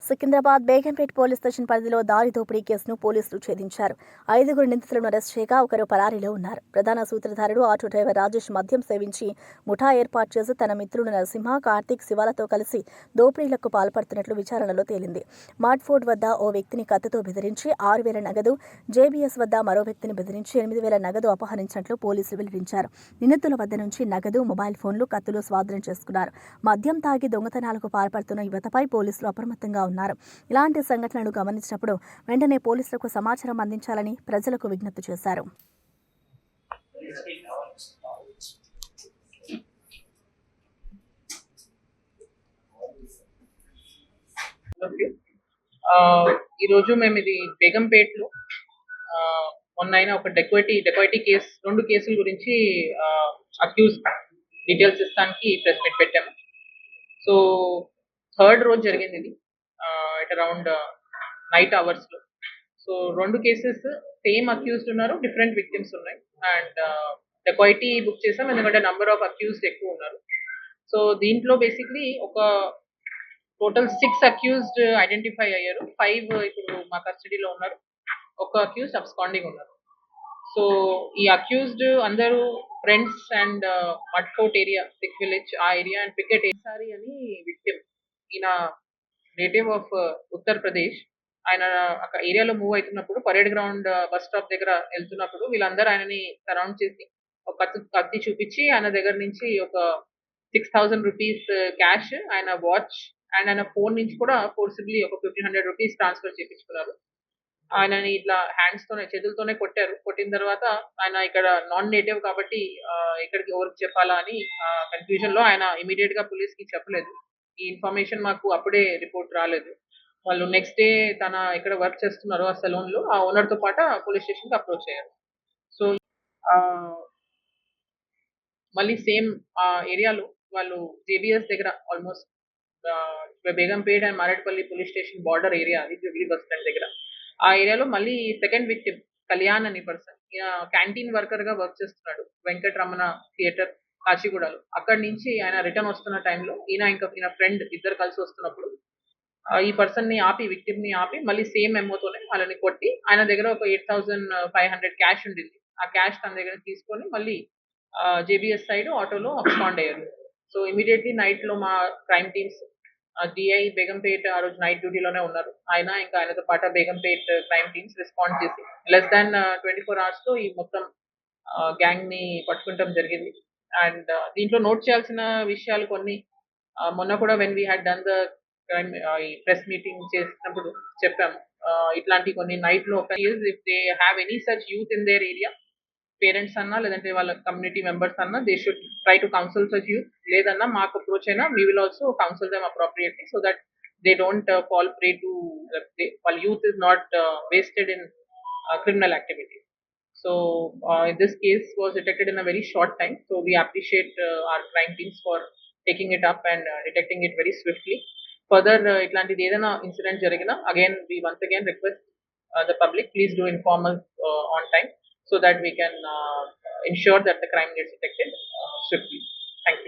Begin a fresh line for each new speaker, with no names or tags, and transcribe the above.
Secunderabad Begumpet police station పరిధిలో దారి దోపిడీ కేసును పోలీసులు ఛేదించారు. 5 నిందితులను అరెస్ట్ చేయగా ఒకరు పరారీలో ఉన్నారు. ప్రధాన సూత్రధారుడు ఆటో డ్రైవర్ రాజేష్ మద్యం సేవించి ముఠా ఏర్పాటు చేసి తన మిత్రులు నరసింహ, కార్తీక్, శివాలతో కలిసి దోపిడీలకు పాల్పడుతున్నట్లు విచారణలో తేలింది. మార్ట్ఫోర్డ్ వద్ద ఓ వ్యక్తిని కత్తితో బెదిరించి 6,000 నగదు, జేబీఎస్ వద్ద మరో వ్యక్తిని బెదిరించి 8,000 నగదు అపహరించినట్లు పోలీసులు వెల్లడించారు. నిందితుల వద్ద నుంచి నగదు, మొబైల్ ఫోన్లు, కత్తులు స్వాధీనం చేసుకున్నారు. మద్యం తాగి దొంగతనాలకు పాల్పడుతున్న యువతపై పోలీసులు అప్రమత్తంగా ఉన్నారు. ఇలాంటి సంఘటనలు గమనించినప్పుడు వెంటనే పోలీసులకు సమాచారం అందించాలని ప్రజలకు విజ్ఞప్తి చేశారు.
ఈరోజు మేము ఇది బేగంపేట్లో మొన్న ఒక డెకాయిటీ కేసు, 2 కేసుల గురించి అక్యూజ్ డీటెయిల్స్ ఇస్తానికి ప్రెస్ మీట్ పెట్టాము. సో 3rd రోజు జరిగింది ఇది at around night hours లో. సో 2 కేసెస్ సేమ్ అక్యూజ్డ్ ఉన్నారు, డిఫరెంట్ విక్టిమ్స్ ఉన్నాయి. అండ్ డెకాయిటీ బుక్ చేసాం ఎందుకంటే నంబర్ ఆఫ్ అక్యూజ్డ్ ఎక్కువ ఉన్నారు. సో దీంట్లో బేసిక్లీ ఒక టోటల్ 6 అక్యూజ్డ్ ఐడెంటిఫై అయ్యారు. 5 ఇప్పుడు మా కస్టడీలో ఉన్నారు. ఒక అక్యూజ్డ్ అబ్స్కాండింగ్ ఉన్నారు. సో ఈ అక్యూజ్డ్ అందరూ friends and Madkot area, Sikh village ఆ ఏరియా అండ్ పికెట్ ఏసారి అని విక్టిమ్. ఈయన నేటివ్ ఆఫ్ ఉత్తరప్రదేశ్. ఆయన అక్కడ ఏరియాలో మూవ్ అవుతున్నప్పుడు పరేడ్ గ్రౌండ్ బస్ స్టాప్ దగ్గర వెళ్తున్నప్పుడు వీళ్ళందరూ ఆయనని సరౌండ్ చేసి ఒక కత్తి చూపించి ఆయన దగ్గర నుంచి ఒక 6,000 రూపీస్ క్యాష్, ఆయన వాచ్ అండ్ ఆయన ఫోన్ నుంచి కూడా ఫోర్సిబ్లీ ఒక 1,500 రూపీస్ ట్రాన్స్ఫర్ చేయించుకున్నారు. ఆయనని ఇట్లా చేతులతోనే కొట్టారు. కొట్టిన తర్వాత ఆయన ఇక్కడ నాన్ నేటివ్ కాబట్టి ఇక్కడికి ఎవరికి చెప్పాలా అని కన్ఫ్యూజన్ లో ఆయన ఇమీడియట్ గా పోలీస్ కి చెప్పలేదు. ఈ ఇన్ఫర్మేషన్ మాకు అప్పుడే రిపోర్ట్ రాలేదు. వాళ్ళు నెక్స్ట్ డే తన ఇక్కడ వర్క్ చేస్తున్నారు ఆ సెలూన్ లో, ఆ ఓనర్ తో పాటు పోలీస్ స్టేషన్ కి అప్రోచ్ అయ్యారు. సో మళ్ళీ సేమ్ ఆ ఏరియాలో వాళ్ళు జేబీఎస్ దగ్గర almost Begumpet and Marredpally police station border area, అది జూబ్లీ బస్ స్టాండ్ దగ్గర. ఆ ఏరియాలో మళ్ళీ సెకండ్ విక్టిమ్ కళ్యాణ్ అనే పర్సన్, ఈయన క్యాంటీన్ వర్కర్ గా వర్క్ చేస్తున్నాడు వెంకటరమణ థియేటర్ కాచిగూడలో. అక్కడి నుంచి ఆయన రిటర్న్ వస్తున్న టైంలో ఈయన ఫ్రెండ్ ఇద్దరు కలిసి వస్తున్నప్పుడు ఈ పర్సన్ ని ఆపి, విక్టిమ్ ని ఆపి మళ్ళీ సేమ్ మెమోతోనే వాళ్ళని కొట్టి ఆయన దగ్గర ఒక 8,500 క్యాష్ ఉండింది. ఆ క్యాష్ తన దగ్గర తీసుకొని మళ్ళీ జేబీఎస్ సైడ్ ఆటోలో అబ్స్కాండ్ అయ్యారు. సో ఇమీడియట్లీ నైట్ లో మా క్రైమ్ టీమ్స్, డిఐ బేగంపేట్ ఆ రోజు నైట్ డ్యూటీలోనే ఉన్నారు. ఆయన ఇంకా ఆయనతో పాటు బేగంపేట్ క్రైమ్ టీమ్స్ రెస్పాండ్ చేసి లెస్ దాన్ 24 hours లో ఈ మొత్తం గ్యాంగ్ ని పట్టుకుంటాం జరిగింది. అండ్ దీంట్లో నోట్ చేయాల్సిన విషయాలు కొన్ని, మొన్న కూడా when we had done the crime ఈ ప్రెస్ మీటింగ్ చేసినప్పుడు చెప్పాము. ఇట్లాంటి కొన్ని నైట్ లో if they have any such youth in their area, parents అన్నా లేదంటే వాళ్ళ కమ్యూనిటీ మెంబర్స్ అన్నా, they should try to counsel such youth. లేదన్నా మాకు అప్రోచ్ అయినా we will also counsel them appropriately so that they don't fall prey to వాళ్ళ youth is not wasted in criminal activity. So this case was detected in a very short time. So we appreciate our crime teams for taking it up and detecting it very swiftly. Further, itlanti edana incident jarigina, again we once again request the public, please do inform us on time so that we can ensure that the crime gets detected swiftly. Thank you.